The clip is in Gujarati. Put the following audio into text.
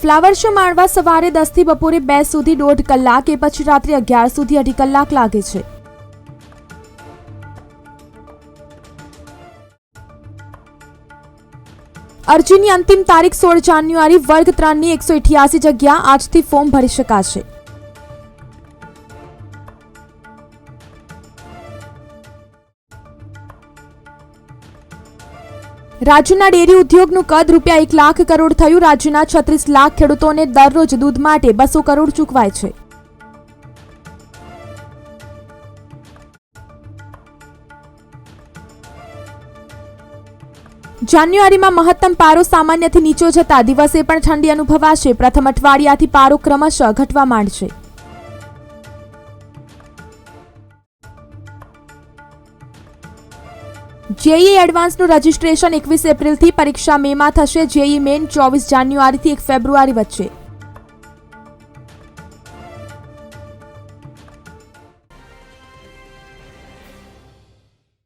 ફ્લાવર શો માણવા સવારે 10 થી બપોરે 2 સુધી 1.5 કલાક એ પછી રાત્રે 11 સુધી 2.5 કલાક લાગે છે। અરજીની અંતિમ તારીખ 16 જાન્યુઆરી। વર્ગ 3ની 188 જગ્યા આજથી ફોર્મ ભરી શકાશે। રાજ્યના ડેરી ઉદ્યોગનું કદ રૂપિયા 1 લાખ કરોડ થયું। રાજ્યના 36 લાખ ખેડૂતોને દરરોજ દૂધ માટે 200 કરોડ ચૂકવાય છે। જાન્યુઆરીમાં મહત્તમ પારો સામાન્યથી નીચો જતા દિવસે પણ ઠંડી અનુભવાશે। પ્રથમ અઠવાડિયાથી પારો ક્રમશઃ ઘટવા માંડશે। જેઈઈ એડવાન્સનું રજીસ્ટ્રેશન 21 એપ્રિલથી, પરીક્ષા મેમાં થશે। જેઈઈ મેઇન 24 જાન્યુઆરીથી 1 ફેબ્રુઆરી વચ્ચે।